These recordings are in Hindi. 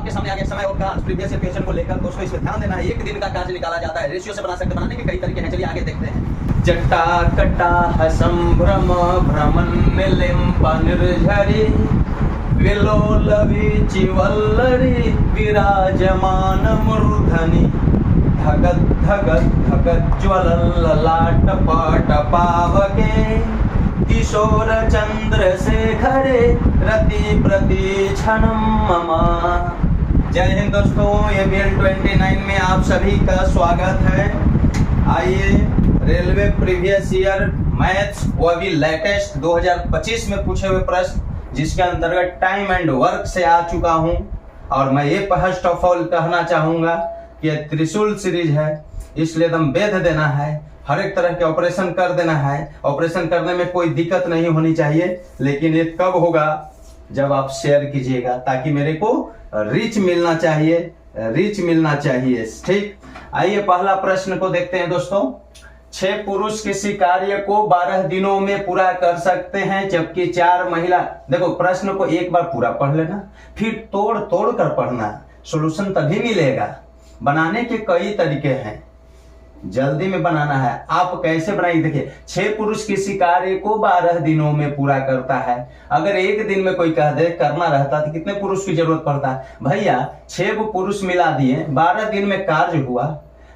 आपके सामने आ गया समय और कार्य प्रीवियस ईयर क्वेश्चन को लेकर। दोस्तों इसमें ध्यान देना है, एक दिन का कार्य निकाला जाता है, रेशियो से बना सकते, बनाने के कई तरीके हैं। चलिए आगे देखते हैं। जटा कटा संभ्रम भ्रमण निलिम्ब निर्झरी विलोल विचिवल्लरी विराजमान मूर्धनि धगत धगत धगत ज्वलल्ललाट पाट पावके किशोर चंद्रशेखरे रति प्रतीक्षणम मम। जय हिंद दोस्तों, ये BL 29 में आप सभी का स्वागत है। आइए रेलवे प्रीवियस ईयर मैथ्स वो भी लेटेस्ट 2025 में पूछे हुए प्रश्न जिसके अंतर्गत टाइम एंड वर्क से आ चुका हूं। और मैं ये फर्स्ट ऑफ ऑल कहना चाहूंगा कि ये त्रिशूल सीरीज है, इसलिए एकदम वेद देना है, हर एक तरह के ऑपरेशन कर देना है। ऑपरेशन करने में कोई दिक्कत नहीं होनी चाहिए, लेकिन ये कब होगा जब आप शेयर कीजिएगा, ताकि मेरे को रीच मिलना चाहिए, रीच मिलना चाहिए। ठीक, आइए पहला प्रश्न को देखते हैं दोस्तों। 6 पुरुष किसी कार्य को 12 दिनों में पूरा कर सकते हैं, जबकि 4 महिला। देखो प्रश्न को एक बार पूरा पढ़ लेना, फिर तोड़ तोड़ कर पढ़ना, सॉल्यूशन तभी मिलेगा। बनाने के कई तरीके हैं, जल्दी में बनाना है। आप कैसे बनाइए, देखिए 6 पुरुष किसी कार्य को 12 दिनों में पूरा करता है। अगर एक दिन में कोई कह दे करना रहता तो कितने पुरुष की जरूरत पड़ता है भैया? 6 को पुरुष मिला दिए, 12 दिन में कार्य हुआ,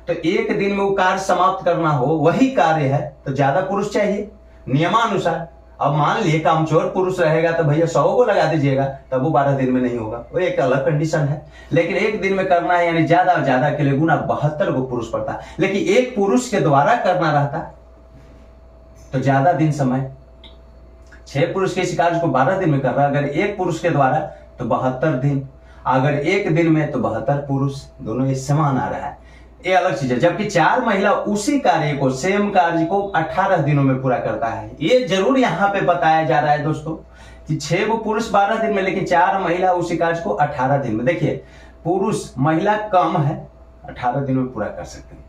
तो एक दिन में वो कार्य समाप्त करना हो, वही कार्य है तो ज्यादा पुरुष चाहिए नियमानुसार। अब मान लिए कामचोर पुरुष रहेगा तो भैया 100 को लगा दीजिएगा, तब वो 12 दिन में नहीं होगा, वो एक अलग कंडीशन है। लेकिन एक दिन में करना है, यानी ज्यादा ज्यादा के लिए गुना 72 को पुरुष पड़ता है। लेकिन एक पुरुष के द्वारा करना रहता तो ज्यादा दिन समय। 6 पुरुष के इस कार्य को 12 दिन में कर रहा है, अगर एक पुरुष के द्वारा तो 72 दिन, अगर एक दिन में तो 72 पुरुष, दोनों एक समान आ रहा है, ये अलग चीज है। जबकि 4 महिला उसी कार्य को, सेम कार्य को 18 दिनों में पूरा करता है। ये जरूर यहाँ पे बताया जा रहा है दोस्तों कि 6 पुरुष 12 दिन में, लेकिन 4 महिला उसी कार्य को 18 दिन में। देखिए पुरुष महिला कम है, 18 दिन में पूरा कर सकते हैं।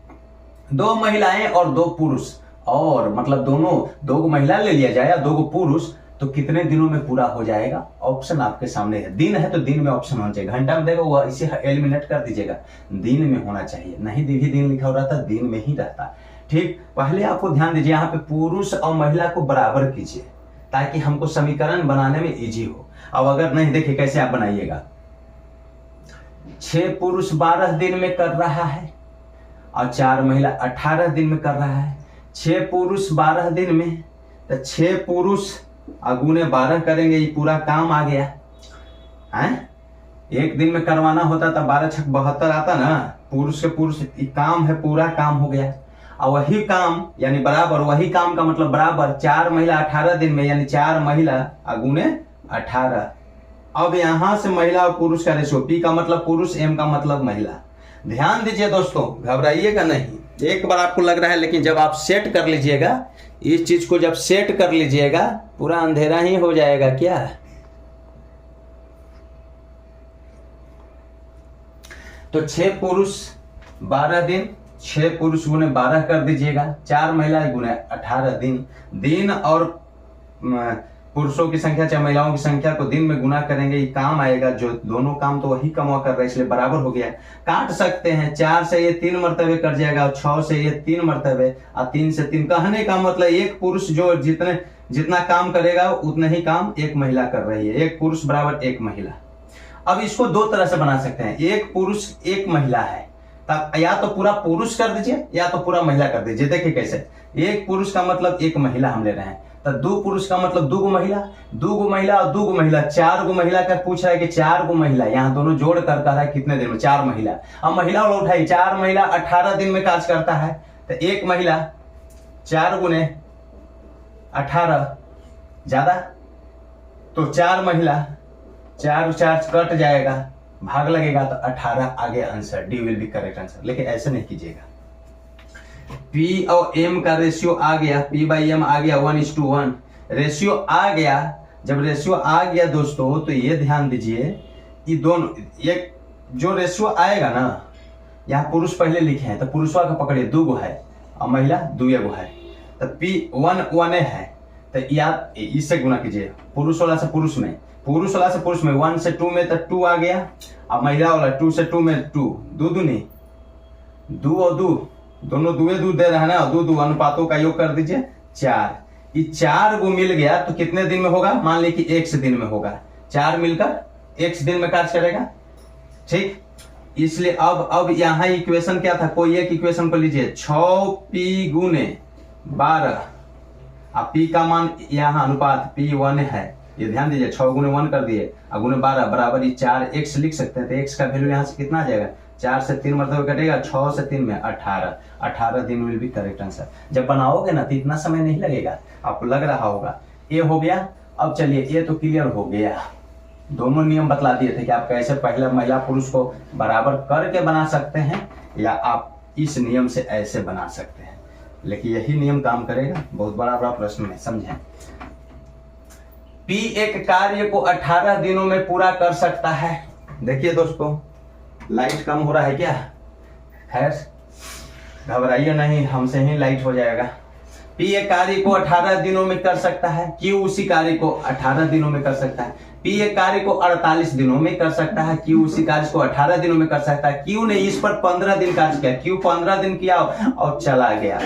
2 महिलाएं और 2 पुरुष, और मतलब दोनों 2 महिला ले लिया जाए या 2 पुरुष, तो कितने दिनों में पूरा हो जाएगा? ऑप्शन आपके सामने है। दिन है तो दिन में ऑप्शन होना चाहिए, घंटा में देगा वो इसे एलिमिनेट कर दीजिएगा, दिन में होना चाहिए। नहीं भी दिन लिखा हो रहा था, दिन में ही रहता। ठीक, पहले आपको ध्यान दीजिए, यहाँ पे पुरुष और महिला को बराबर कीजिए ताकि हमको समीकरण बनाने में इजी हो। अब अगर नहीं, देखिए कैसे आप बनाइएगा। 6 पुरुष 12 दिन में कर रहा है और 4 महिला 18 दिन में कर रहा है। 6 पुरुष 12 दिन में, तो 6 पुरुष अगुने 12 करेंगे, ये पूरा काम आ गया है। एक दिन में करवाना होता था 12 छक 72 आता ना, पुरुष के पुरुष काम है, पूरा काम हो गया। और वही काम यानी बराबर, वही काम का मतलब बराबर 4 महिला 18 दिन में, यानी 4 महिला अगुने 18। अब यहां से महिला और पुरुष का रेशियो, P का मतलब पुरुष, M का मतलब महिला। ध्यान दीजिए दोस्तों, घबराइएगा नहीं। एक बार आपको लग रहा है, लेकिन जब आप सेट कर लीजिएगा इस चीज को, जब सेट कर लीजिएगा पूरा अंधेरा ही हो जाएगा। क्या तो 6 पुरुष 12 दिन, 6 पुरुष गुने 12 कर दीजिएगा, 4 महिला गुने 18 दिन। दिन और पुरुषों की संख्या चाहे महिलाओं की संख्या को दिन में गुना करेंगे, ये काम आएगा। जो दोनों काम तो वही कमा कर रहे हैं, इसलिए बराबर हो गया। काट सकते हैं, 4 से ये 3 मरतबे कट जाएगा, और 6 से ये 3 मरतबे, और 3 से 3। कहने का मतलब एक पुरुष जो जितना काम करेगा उतना ही काम एक महिला कर रही है। एक पुरुष बराबर एक महिला। अब इसको 2 तरह से बना सकते हैं, एक पुरुष एक महिला है, तब या तो पूरा पुरुष कर दीजिए या तो पूरा महिला कर दीजिए। देखिए कैसे, एक पुरुष का मतलब एक महिला हम ले रहे हैं, तो 2 पुरुष का मतलब 2 महिला, 2 महिला और 2 महिला, 4 महिला का पूछ रहा है कि 4 महिला, यहाँ दोनों जोड़ कर कह रहा है कितने दिन में, 4 महिला। अब महिला वाला उठाई, 4 महिला 18 दिन में कार्य करता है, तो एक महिला 4 गुने 18 ज्यादा, तो 4 महिला, 4 कट जाएगा, भाग लगेगा तो 18 आगे answer, D will be correct answer. लेकिन ऐसे नहीं कीजिएगा। P और M का रेशियो आ गया, P/M आ गया 1:1, रेशियो आ गया। जब रेशियो आ गया दोस्तों, तो ये ध्यान दीजिए, ये दोनों, ये जो रेशियो आएगा ना, यहाँ पुरुष पहले लिखे हैं तो पुरुषवा का पकड़िए, 2 गो है और महिला 2 गो है, तो P 1 है, तो याद इससे गुना कीजिए, पुरुष वाला से पुरुष में, पुरुष वाला से पुरुष में, 1 से 2 में तो 2 आ गया, अब महिला वाला 2 से 2 में 2 दो दूनी 2 और 2 दोनों दुए दे रहे हैं ना, 2 अनुपातों का योग कर दीजिए 4। ये 4 को मिल गया तो कितने दिन में होगा, मान लीजिए कि x दिन में होगा, 4 मिलकर x दिन में कार्य करेगा, ठीक। इसलिए अब यहाँ इक्वेशन क्या था, कोई एक इक्वेशन को लीजिए 6p गुने 12, अब p का मान यहाँ अनुपात p1 है, ये ध्यान दीजिए 6 गुने 1 कर दिए और गुने 12 बराबर ये 4x लिख सकते हैं। तो x का वैल्यू यहाँ से कितना आ जाएगा, 4 से 3 मरतबा कटेगा, 6 से 3 में 18 दिन विल बी करेक्ट आंसर। जब बनाओगे ना तो इतना समय नहीं लगेगा, आपको लग रहा होगा। ये हो गया। अब चलिए ये तो क्लियर हो गया, दोनों नियम बतला दिए थे कि आप कैसे पहले महिला पुरुष को बराबर करके बना सकते हैं या आप इस नियम से ऐसे बना सकते हैं, लेकिन यही नियम काम करेगा। बहुत बड़ा प्रश्न है, समझें। P एक कार्य को 18 दिनों में पूरा कर सकता है। देखिए दोस्तों, लाइट कम हो रहा है क्या, खैर घबराइए नहीं, हमसे ही लाइट हो जाएगा। P एक कार्य को 18 दिनों में कर सकता है, Q उसी कार्य को 18 दिनों में कर सकता है। P एक कार्य को 48 दिनों में कर सकता है, Q उसी कार्य को 18 दिनों में कर सकता है। Q ने इस पर 15 दिन कार्य किया, Q 15 दिन किया और चला गया,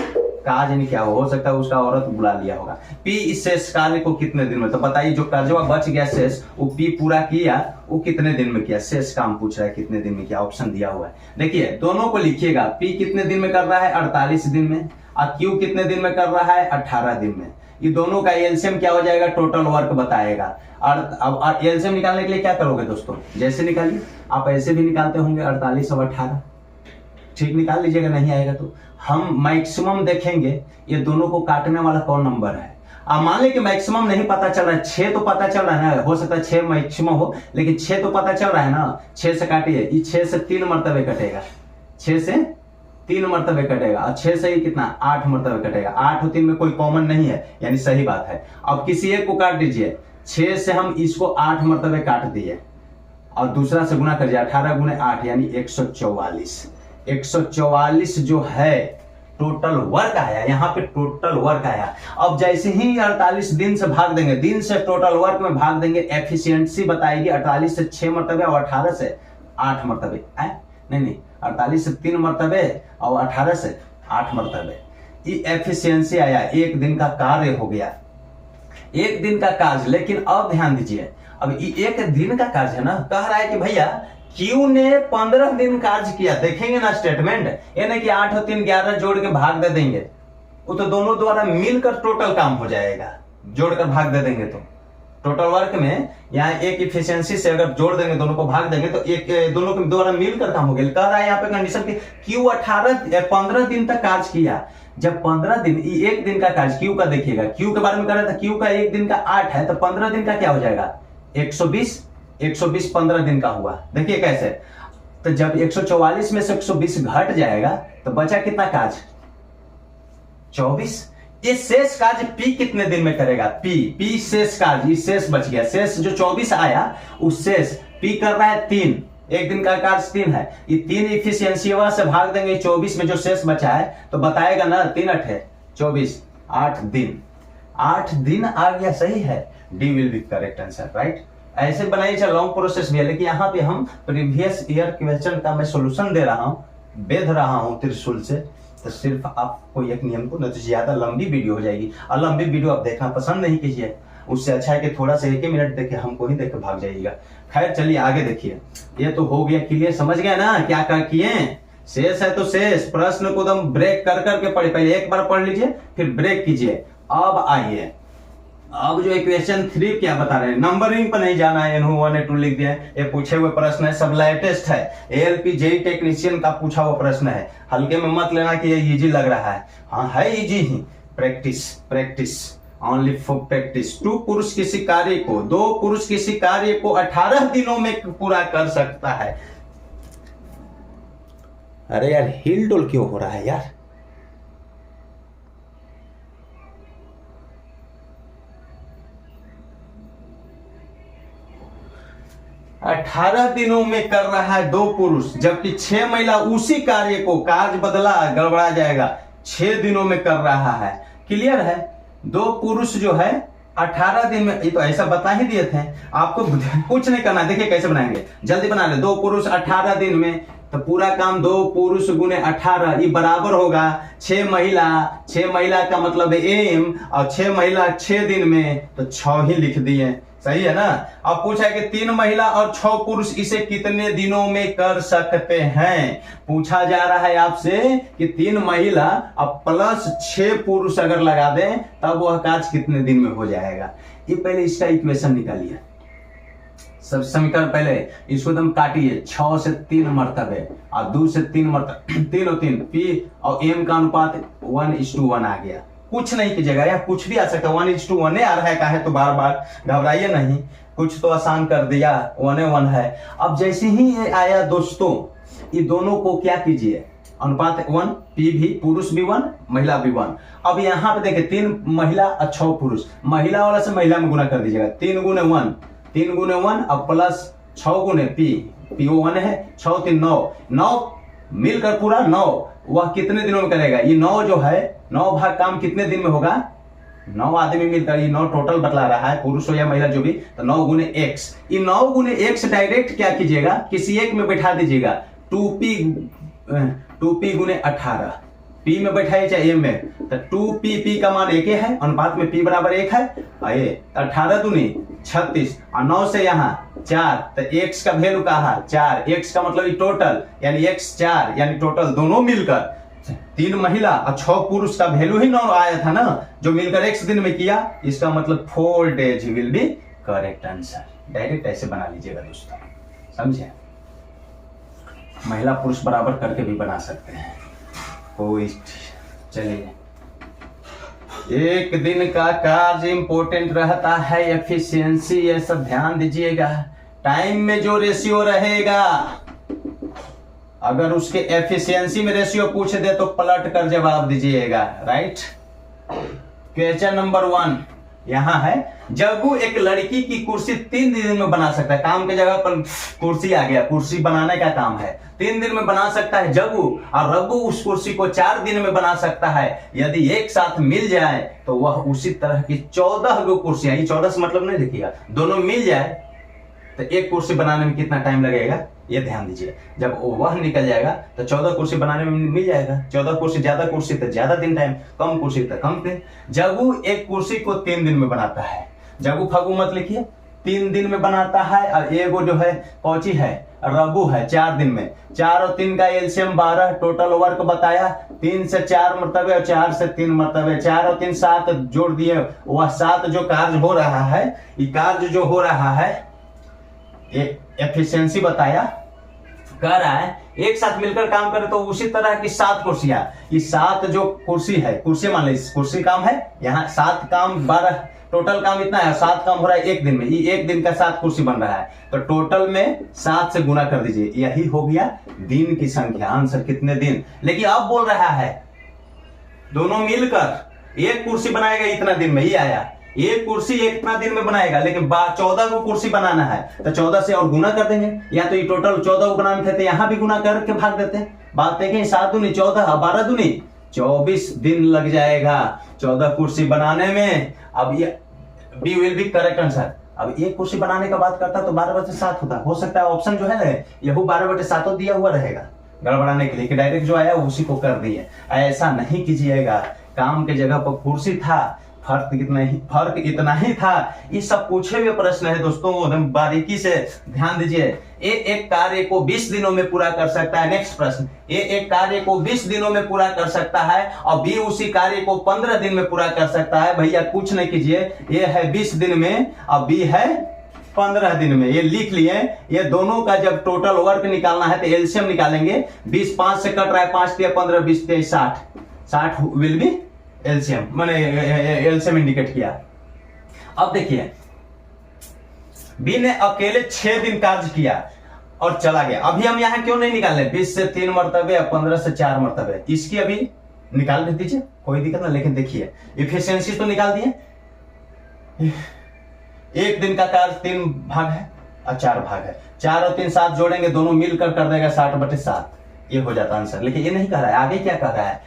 काज नहीं क्या हो सकता है उसका औरत बुला लिया होगा। P इस शेष कार्य को कितने दिन में, तो बताइए जो कर्जवा बच गया शेष वो P पूरा किया, वो कितने दिन में किया, शेष काम पूछ रहा है कितने दिन में किया, ऑप्शन दिया हुआ है। देखिए दोनों को लिखिएगा, P कितने दिन में कर रहा है 48 दिन में और Q कितने दिन में कर रहा है 18 दिन में। ये दोनों का एलसीएम क्या हो जाएगा, टोटल वर्क बताएगा। और अब एलसीएम निकालने के लिए क्या करोगे दोस्तों, जैसे निकालिए, आप ऐसे भी निकालते होंगे 48 और 18, ठीक, निकाल लीजिएगा, नहीं आएगा तो हम मैक्सिमम देखेंगे ये दोनों को काटने वाला कौन नंबर है। अब मान लें कि मैक्सिमम नहीं पता चल रहा है, 6 तो पता चल रहा है ना, हो सकता है 6 मैक्सिमम हो, लेकिन 6 तो पता चल रहा है ना, 6 से काटिए, ये 6 से 3 मरतबे कटेगा, 6 से 3 मरतबे कटेगा और 6 से ही कितना 8 मरतबे कटेगा, 8 और 3 में कोई कॉमन नहीं है, यानी सही बात है। अब किसी एक को काट दीजिए, 6 से हम इसको 8 मरतबे काट दिए और दूसरा से गुना कर दिया, 18 गुने 8 यानी 144। 144 जो है टोटल वर्क आया, यहाँ पे टोटल वर्क आया। अब जैसे ही 48 दिन से भाग देंगे, दिन से टोटल वर्क में भाग देंगे, एफिशिएंसी बताएगी 48 से 6 मरतबे और 18 से 8 मरतबे, नहीं 48 से 3 मरतबे और 18 से 8 मरतबे, ये एफिशिएंसी आया, एक दिन का कार्य हो गया, एक दिन का कार्य। लेकिन अब ध्यान दीजिए, अब ये एक दिन का कार्य है ना, कह रहा है कि भैया Q ने 15 दिन कार्य किया, देखेंगे ना स्टेटमेंट, यानी कि 8 और 3 11 जोड़ के भाग दे देंगे, वो तो दोनों द्वारा मिलकर टोटल काम हो जाएगा, जोड़कर भाग दे देंगे तो टोटल वर्क में यहाँ एक इफिशियंसी से अगर जोड़ देंगे, दोनों को भाग देंगे तो एक दोनों के द्वारा मिलकर काम हो गया। कह रहा है यहाँ पे कंडीशन की Q 15 दिन तक कार्य किया, जब 15 दिन, एक दिन का कार्य Q का देखिएगा, Q के बारे में कह रहा था, Q का एक दिन का 8 है तो 15 दिन का क्या हो जाएगा 120 15 दिन का हुआ। देखिए कैसे, तो जब 144 में से 120 घट जाएगा तो बचा कितना काज 24। ये शेष कार्य P कितने दिन में करेगा, P शेष कार्य, ये शेष बच गया, शेष जो 24 आया उस शेष P कर रहा है 3, एक दिन का कार्य 3 है, ये 3 इफिशियंसी से भाग देंगे 24 में जो शेष बचा है तो बताएगा ना 3 8 है 24, 8 दिन, 8 दिन आ गया, सही है, D will be correct answer, right. ऐसे बनाइए, चल लॉन्ग प्रोसेस भी है, लेकिन यहाँ पे हम प्रीवियस ईयर क्वेश्चन का मैं सॉल्यूशन दे रहा हूँ, बेध रहा हूँ त्रिशूल से, तो सिर्फ आपको एक नियम को, न तो ज्यादा लंबी वीडियो हो जाएगी और लंबी वीडियो आप देखना पसंद नहीं कीजिए, उससे अच्छा है कि थोड़ा सा 1 मिनट देखे हमको ही देख के भाग जाइएगा। खैर चलिए आगे देखिए, ये तो हो गया क्लियर, समझ गया ना क्या क्या किए, शेष है तो शेष, प्रश्न को एकदम ब्रेक कर करके पढ़े, पहले एक बार पढ़ लीजिए फिर ब्रेक कीजिए। अब आइए, अब जो इक्वेशन 3 क्या बता रहे हैं, नंबरिंग पर नहीं जाना है, 1 A2 लिख दिया, ये पूछे हुए प्रश्न है, सब लेटेस्ट है, ALP JEE टेक्नीशियन का पूछा हुआ प्रश्न है, हल्के में मत लेना कि ये इजी लग रहा है, हाँ है easy he, practice only for practice. 2 पुरुष किसी कार्य को, 2 पुरुष किसी कार्य को 18 दिनों में पूरा कर सकता है। अरे यार हिल डोल क्यों हो रहा है यार, 18 दिनों में कर रहा है 2 पुरुष, जबकि 6 महिला उसी कार्य को, कार्य बदला गड़बड़ा जाएगा, 6 दिनों में कर रहा है। क्लियर है, 2 पुरुष जो है 18 दिन में, ये तो ऐसा बता ही दिए थे आपको, कुछ नहीं करना है। देखिए कैसे बनाएंगे, जल्दी बना ले। 2 पुरुष 18 दिन में, तो पूरा काम 2 पुरुष गुने 18 ये बराबर होगा 6 महिला। 6 महिला का मतलब है एम, और 6 महिला 6 दिन में, तो 6 ही लिख दिए, सही है ना। अब पूछा है कि 3 महिला और 6 पुरुष इसे कितने दिनों में कर सकते हैं। पूछा जा रहा है आपसे कि 3 महिला अब प्लस 6 पुरुष अगर लगा दें तब वह कार्य कितने दिन में हो जाएगा। ये पहले इसका इक्वेशन निकालिए, सब समीकरण पहले इसको एकदम काटिए। 6 से 3 मरतबे और 2 से 3 मरतबे, 3 और 3 पी और एम का अनुपात 1:1 आ गया। कुछ नहीं कीजिएगा, या कुछ भी आ सकता है, 1:1 आ रहा है का है, तो बार बार घबराइए नहीं, कुछ तो आसान कर दिया, 1:1 है। अब जैसे ही ये आया दोस्तों, ये दोनों को क्या कीजिए, अनुपात 1, पी भी, पुरुष भी 1, महिला भी 1। अब यहाँ पे देखिए 3 महिला और 6 पुरुष, महिला वाला से महिला में गुना कर दीजिएगा, 3 गुने 1, 3 गुने 1 अब प्लस 6 गुने पी, पीओ 1 है, 6 3 9, 9 मिलकर पूरा 9, वह कितने दिनों में करेगा। ये 9 जो है, 9 भाग काम कितने दिन में होगा, 9 आदमी मिलकर, ये 9 टोटल बतला रहा है, पुरुष हो या महिला जो भी, तो 9 गुने x। ये 9 गुने x डायरेक्ट क्या कीजिएगा, किसी एक में बैठा दीजिएगा, 2p गुने 18, p में बैठाइए चाहे m में, तो 2p का मान 1 है, अनुपात में p बराबर 1 है, आइए 18 दूनी 36 और 9 से यहाँ 4, तो x का वैल्यू कहा 4, x का मतलब टोटल यानी x 4 यानी टोटल दोनों मिलकर 3 महिला और 6 पुरुष का वैल्यू ही 9 आया था ना, जो मिलकर x दिन में किया, इसका मतलब 4 days will be correct answer. Direct ऐसे बना लीजिएगा दोस्तों, समझे। महिला पुरुष बराबर करके भी बना सकते हैं, कोई चलिए। एक दिन का कार्य इंपॉर्टेंट रहता है, एफिशिएंसी, ये सब ध्यान दीजिएगा। टाइम में जो रेशियो रहेगा, अगर उसके एफिशिएंसी में रेशियो पूछ दे तो पलट कर जवाब दीजिएगा, राइट। क्वेश्चन नंबर 1 यहां है, जग्गू एक लड़की की कुर्सी 3 दिन में बना सकता है। काम की जगह पर कुर्सी आ गया, कुर्सी बनाने का काम है, 3 दिन में बना सकता है जग्गू, और रघु उस कुर्सी को 4 दिन में बना सकता है। यदि एक साथ मिल जाए तो वह उसी तरह की 14 गो कुर्सियां, ये 14 से मतलब नहीं देखिएगा, दोनों मिल जाए तो एक कुर्सी बनाने में कितना टाइम लगेगा, ये ध्यान दीजिए। जब वह निकल जाएगा तो 14 कुर्सी बनाने में मिल जाएगा। 14 कुर्सी, ज्यादा कुर्सी तो ज्यादा दिन टाइम, कम कुर्सी तो कम दिन। जग्गू एक कुर्सी को 3 दिन में बनाता है। जग्गू फगू मत लिखिए, 3 दिन में बनाता है, और एगो जो है कौची है, रघु है, 4 दिन में। 4 और 3 का एलसीएम 12, टोटल वर्क बताया 3 से 4 मरतबे और 4 से 3 मरतबे, 4 और 3 7 जोड़ दिए, वह 7 जो कार्य हो रहा है, ये कार्य जो हो रहा है, एफिशिएंसी बताया, कह रहा है एक साथ मिलकर काम करे तो उसी तरह की 7 कुर्सियां, ये 7 जो कुर्सी है, कुर्सी मान लीजिए कुर्सी काम है, यहाँ 7 काम 12, टोटल काम इतना है, 7 काम हो रहा है 1 दिन में, ये 1 दिन का 7 कुर्सी बन रहा है, तो टोटल में 7 से गुना कर दीजिए, यही हो गया दिन की संख्या, आंसर कितने दिन। लेकिन अब बोल रहा है दोनों मिलकर एक कुर्सी बनाएगा इतना दिन में, ही आया एक कुर्सी इतना दिन में बनाएगा, लेकिन 14 को कुर्सी बनाना है तो 14 से और गुना कर देंगे, या तो ये टोटल 14 को बनाने थे तो यहाँ भी गुना करके भाग देते हैं। बात देखें 7 दूनी 14, 12 दूनी 24 दिन लग जाएगा 14 कुर्सी बनाने में। अब ये B will be correct answer. अब एक कुर्सी बनाने का बात करता तो 12/7 होता, हो सकता है ऑप्शन जो है यह 12/7 दिया हुआ रहेगा गड़बड़ाने के लिए, कि डायरेक्ट जो आया उसी को कर दिए। ऐसा नहीं कीजिएगा, काम के जगह पर कुर्सी था, फर्क इतना ही था। ये सब पूछे हुए प्रश्न है दोस्तों, एकदम बारीकी से ध्यान दीजिए। ए एक कार्य को 20 दिनों में पूरा कर सकता है। नेक्स्ट प्रश्न, ए एक कार्य को 20 दिनों में पूरा कर सकता है और बी उसी कार्य को 15 दिन में पूरा कर सकता है। भैया कुछ नहीं कीजिए, ए है 20 दिन में और बी है 15 दिन में, ये लिख लिए। ये दोनों का जब टोटल वर्क निकालना है तो एलसीएम निकालेंगे। 20 5 से कट रहा है, 5 3 15, 20 3 60 विल बी एलसीएम, मैंने एलसीएम इंडिकेट किया। अब देखिए बी ने अकेले 6 दिन कार्य किया और चला गया। अभी हम यहां क्यों नहीं निकाल रहे, 20 से 3 मरतबे, 15 से 4 मरतबे, इसकी अभी निकाल दीजिए, कोई दिक्कत ना। लेकिन देखिए इफिशिएंसी तो निकाल दिए। एक दिन का कार्य 3 भाग है और 4 भाग है, 4 और 3 7 जोड़ेंगे, दोनों मिलकर कर देगा 60/7, ये हो जाता आंसर। लेकिन ये नहीं कह रहा है, आगे क्या कह रहा है,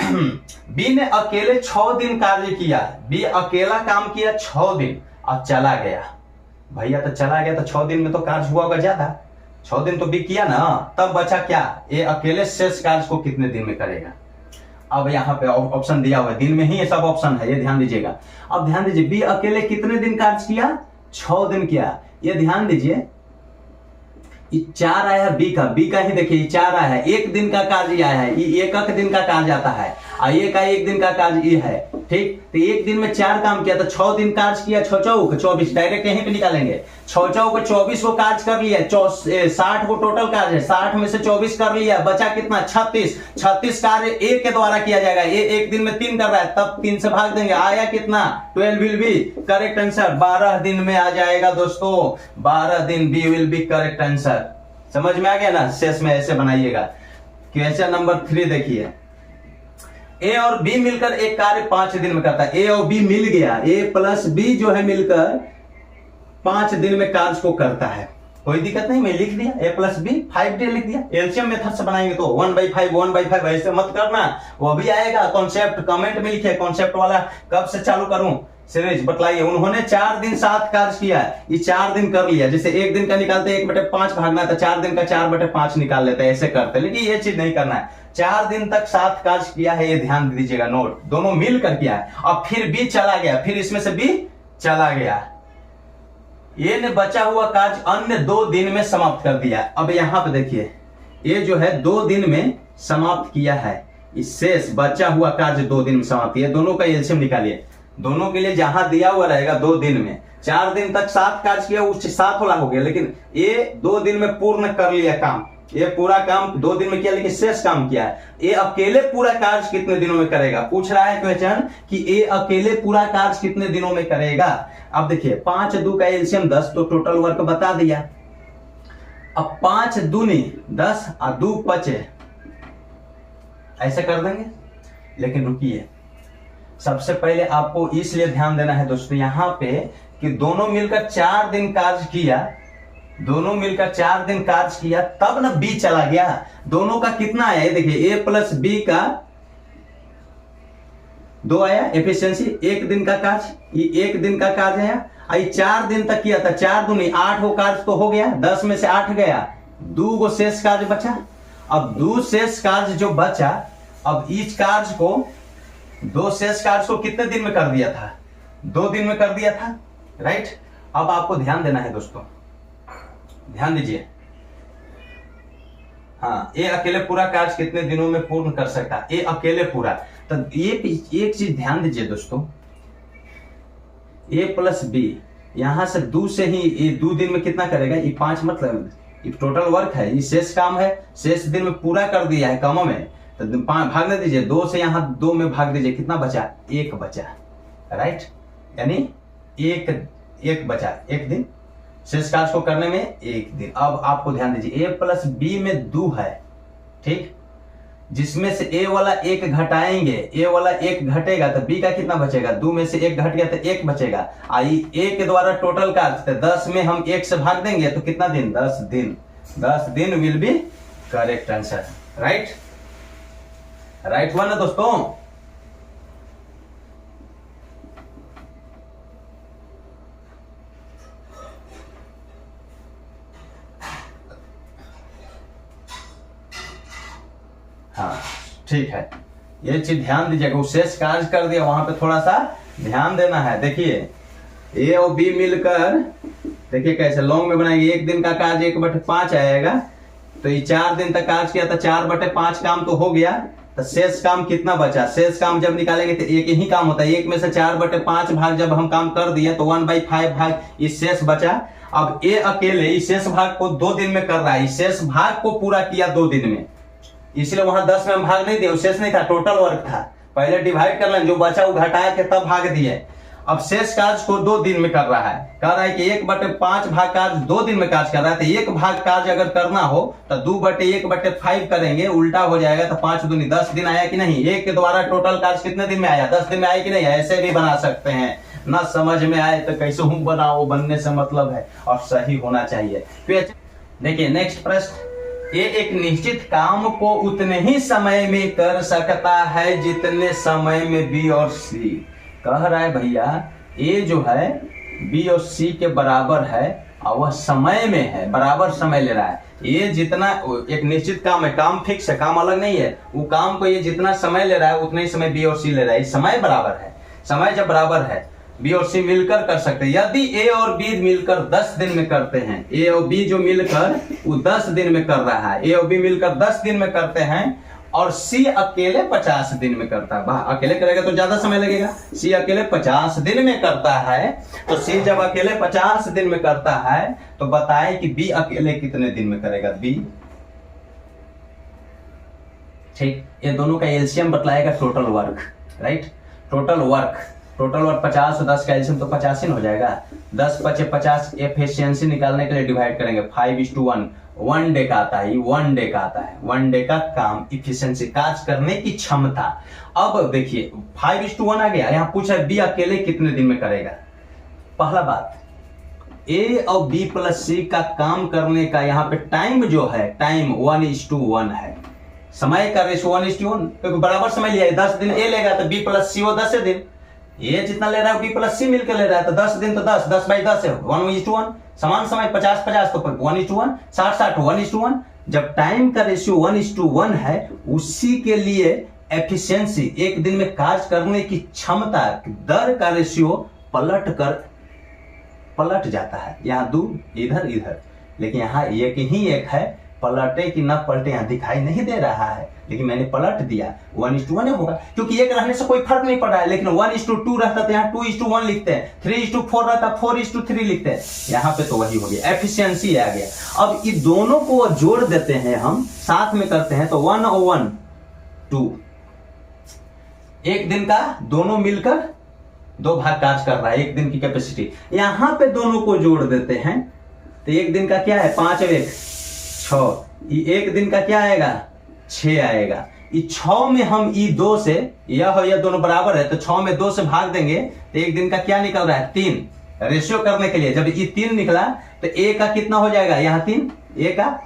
बी ने अकेले 6 दिन कार्य किया, बी अकेला काम किया 6 दिन और चला गया। भैया तो चला गया तो 6 दिन में तो कार्य हुआ होगा ज्यादा, 6 दिन तो बी किया ना, तब बचा क्या, ये अकेले शेष कार्य को कितने दिन में करेगा। अब यहाँ पे ऑप्शन दिया हुआ है, दिन में ही ये सब ऑप्शन है, ये ध्यान दीजिएगा। अब ध्यान दीजिए, बी अकेले कितने दिन कार्य किया, 6 दिन किया। ये ध्यान दीजिए, 4 आया है बी का ही देखिए 4 आया है, 1 दिन का कार्य आया है, ये 1 दिन का कार्य आता है, और ये का 1 दिन का कार्य ये है, ठीक। तो 1 दिन में 4 काम किया तो 6 दिन कार्य किया, 6 चौक 24, डायरेक्ट यहीं पे निकालेंगे। 6 चौक 24 को कार्य कर लिया, 60 को टोटल कार्य है, 60 में से 24 कर लिया, बचा कितना 36 कार्य ए के द्वारा किया जाएगा। ये 1 दिन में 3 कर रहा है, तब 3 से भाग देंगे, आया कितना 12 विल बी करेक्ट आंसर। 12 दिन में आ जाएगा दोस्तों, 12 दिन B will be correct answer. समझ में आ गया ना, शेष में ऐसे बनाइएगा। क्वेश्चन नंबर 3 देखिए, ए और बी मिलकर एक कार्य 5 दिन में करता है। ए और बी मिल गया, ए प्लस बी जो है मिलकर 5 दिन में कार्य को करता है। कोई दिक्कत नहीं, मैं लिख दिया ए प्लस बी 5 डे लिख दिया। एलसीएम मेथड से बनाएंगे तो 1/5 ऐसे मत करना, वो भी आएगा। कॉन्सेप्ट कमेंट में लिखे, कॉन्सेप्ट वाला कब से चालू करूं सीरीज बतलाइए। उन्होंने 4 दिन 7 कार्य किया, ये 4 दिन कर लिया। जैसे 1 दिन का निकालते 1/5 भागना था, 4 दिन का 4/5 निकाल लेते, ऐसे करते। लेकिन ये चीज नहीं करना है, 4 दिन तक 7 कार्य किया है, ये ध्यान दीजिएगा। नोट दोनों मिलकर किया है, और फिर बी चला गया, फिर इसमें से बी चला गया। ये ने बचा हुआ कार्य अन्य 2 दिन में समाप्त कर दिया। अब यहां पे देखिए, ये जो है 2 दिन में समाप्त किया है, इस शेष बचा हुआ कार्य 2 दिन में समाप्त किया। दोनों का एलसीएम निकालिए, दोनों के लिए जहां दिया हुआ रहेगा 2 दिन में, 4 दिन तक 7 कार्य किया, उससे 7 लाख हो गया। लेकिन ये 2 दिन में पूर्ण कर लिया काम, ये पूरा काम 2 दिन में किया, लेकिन शेष काम किया है। ये अकेले पूरा कार्य कितने दिनों में करेगा, पूछ रहा है क्वेश्चन कि ये अकेले पूरा कार्य कितने दिनों में करेगा। अब देखिए 5 2 का एलसीएम 10, तो टोटल वर्क बता दिया। अब 5 दूनी 10 और 2 5, ऐसे कर देंगे। लेकिन रुकिए, सबसे पहले आपको इसलिए ध्यान देना है दोस्तों यहां पे कि दोनों मिलकर 4 दिन कार्य किया, दोनों मिलकर 4 दिन कार्य किया, तब ना बी चला गया। दोनों का कितना आया, देखिए ए प्लस बी का 2 आया एफिशिएंसी, 1 दिन का कार्य, ये 1 दिन का कार्य है, आई 4 दिन तक किया था, 4 दूनी 8 वो कार्य तो हो गया, 10 में से 8 गया, 2 गो शेष कार्य बचा। अब 2 शेष कार्य जो बचा, अब इस कार्य को 2 शेष कार्य को कितने दिन में कर दिया था, 2 दिन में कर दिया था, राइट। अब आपको ध्यान देना है दोस्तों, ध्यान दीजिए। हाँ, ये अकेले पूरा कार्य कितने दिनों में पूर्ण कर सकता है, ये अकेले पूरा। तो ये एक चीज ध्यान दीजिए दोस्तों, ए प्लस बी यहां से 2 से ही ये 2 दिन में कितना करेगा, ये 5 मतलब ये टोटल वर्क है, ये शेष काम है, शेष दिन में पूरा कर दिया है कामों में। तो भागने दीजिए, 2 से यहां 2 में भाग दीजिए, कितना बचा, 1 बचा, राइट। यानी एक बचा, 1 दिन शेष कार्य को करने में 1 दिन। अब आपको ध्यान दीजिए, ए प्लस बी में 2 है, ठीक, जिसमें से ए वाला 1 घटाएंगे, ए वाला 1 घटेगा तो बी का कितना बचेगा, 2 में से 1 घट गया तो 1 बचेगा। आई ए के द्वारा टोटल कार्य 10 में हम 1 से भाग देंगे तो कितना दिन, 10 दिन। 10 दिन will be correct answer, right. Right हुआ ना दोस्तों। हाँ ठीक है, ये चीज ध्यान दीजिएगा, वो शेष कार्य कर दिया, वहां पे थोड़ा सा ध्यान देना है। देखिए ए और बी मिलकर, देखिए कैसे लॉन्ग में बनाएंगे, 1 दिन का कार्य 1/5 आएगा, तो ये 4 दिन तक कार्य किया था, 4/5 काम तो हो गया, तो शेष काम कितना बचा, शेष काम जब निकालेंगे तो 1 ही काम होता है, 1 में से 4/5 भाग जब हम काम कर दिए तो 1/5 भाग इस शेष बचा। अब ए अकेले इस शेष भाग को 2 दिन में कर रहा है, इस शेष भाग को पूरा किया 2 दिन में, इसलिए वहां 10 में हम भाग नहीं दिए, शेष नहीं था, टोटल वर्क था। पहले डिवाइड कर लें, जो बचा वो घटाया के तब भाग दिए। अब शेष कार्य को 2 दिन में कर रहा है, कह रहा है कि 1/5 भाग कार्य 2 दिन में कार्य कर रहा है, तो 1 भाग कार्य अगर करना हो तो 2/1/5 करेंगे, उल्टा हो जाएगा, तो 5 दूनी 10 दिन आया कि नहीं। 1 के द्वारा टोटल कार्य कितने दिन में आया, 10 दिन में आया कि नहीं। ऐसे भी बना सकते हैं, ना समझ में आए तो कैसे हूं बनाओ, बनने से मतलब है और सही होना चाहिए। देखिए नेक्स्ट प्रश्न, ये एक निश्चित काम को उतने ही समय में कर सकता है जितने समय में बी और सी। कह रहा है भैया ए जो है बी और सी के बराबर है और वह समय में है, बराबर समय ले रहा है। ये जितना एक निश्चित काम है, काम फिक्स है, काम अलग नहीं है, वो काम को ये जितना समय ले रहा है उतना ही समय बी और सी ले रहा है। समय बराबर है, समय जब बराबर है बी और सी मिलकर कर सकते हैं। यदि ए और बी मिलकर 10 दिन में करते हैं, ए और बी जो मिलकर वो 10 दिन में कर रहा है, ए और बी मिलकर 10 दिन में करते हैं और सी अकेले 50 दिन में करता है। वाह, अकेले करेगा तो ज्यादा समय लगेगा। सी अकेले 50 दिन में करता है, तो सी जब अकेले 50 दिन में करता है तो बताएं कि बी अकेले कितने दिन में करेगा। बी, ठीक, ये दोनों का एलसीएम बतलाएगा total work, right. Total work 50 और 10 का एलसीएम तो 50 हो जाएगा। 10 × 50 एफिशिएंसी निकालने के लिए डिवाइड करेंगे 5:1। 1 डे का आता है, 1 डे का आता है, 1 डे का काम, इफिशिएंसी, कार्य करने की क्षमता। अब देखिए 5:1 आ गया। यहाँ पूछा है बी अकेले कितने दिन में करेगा। पहला बात, ए और बी प्लस सी का काम करने का यहाँ पे टाइम जो है, टाइम 1:1 है। समय का रेशो 1:1, क्योंकि बराबर समय लिया है। 10 दिन ए लेगा तो बी प्लस सी वो 10 दिन, ये जितना ले रहा है बी प्लस सी मिलकर ले रहा है तो 10 दिन तो 10/10 है, 1:1। समान समय 50/50 तो 1:1, 60/60 1:1। जब टाइम का रेशियो 1:1 है, उसी के लिए एफिशिएंसी, एक दिन में कार्य करने की क्षमता, दर का रेशियो पलट जाता है। यहाँ 2 इधर इधर, लेकिन यहाँ एक ही एक है, पलटे कि ना पलटे यहाँ दिखाई नहीं दे रहा है, लेकिन मैंने पलट दिया। 1:1 होगा, क्योंकि एक रहने से कोई फर्क नहीं पड़ रहा है। लेकिन 1:2 रहता तो यहाँ 2:1 लिखते हैं, 3:4 रहता 4:3 लिखते हैं। यहाँ पे तो वही हो गया, एफिशिएंसी आ गया। अब इन दोनों को जोड़ देते हैं, हम साथ में करते हैं तो 1/1 2। एक दिन का दोनों मिलकर 2 भाग कार्य कर रहा है, एक दिन की कैपेसिटी। यहां पे दोनों को जोड़ देते हैं तो एक दिन का क्या है, 5 और 1 6। एक दिन का क्या आएगा, 6 आएगा। 6 में हम 2 से, यह दोनों बराबर है तो 6 में 2 से भाग देंगे तो एक दिन का क्या निकल रहा है, 3। रेशियो करने के लिए जब ये 3 निकला तो ए का कितना हो जाएगा, यहाँ 3, ए का,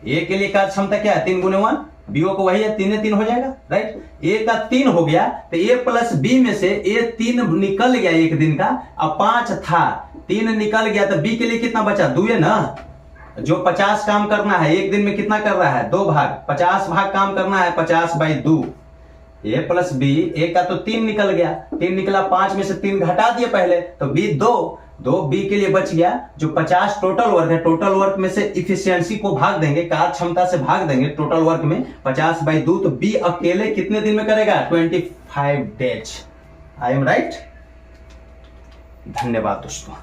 ए के लिए कार्य क्षमता क्या है, 3 × 1, बीओ को वही है, 3 हो जाएगा, राइट। ए का 3 हो गया तो ए प्लस बी में से ए 3 निकल गया एक दिन का, अब 5 था, 3 निकल गया तो बी के लिए कितना बचा, 2 है ना। जो 50 काम करना है एक दिन में कितना कर रहा है, 2 भाग, 50 भाग काम करना है, 50/2। ए प्लस बी, ए का तो 3 निकल गया, 3 निकला, 5 में से 3 घटा दिए पहले तो बी 2 बी के लिए बच गया। जो 50 टोटल वर्क है, टोटल वर्क में से इफिशियंसी को भाग देंगे, कार्य क्षमता से भाग देंगे टोटल वर्क में 50/2, तो बी अकेले कितने दिन में करेगा, 25 डेज। I am right. धन्यवाद दोस्तों।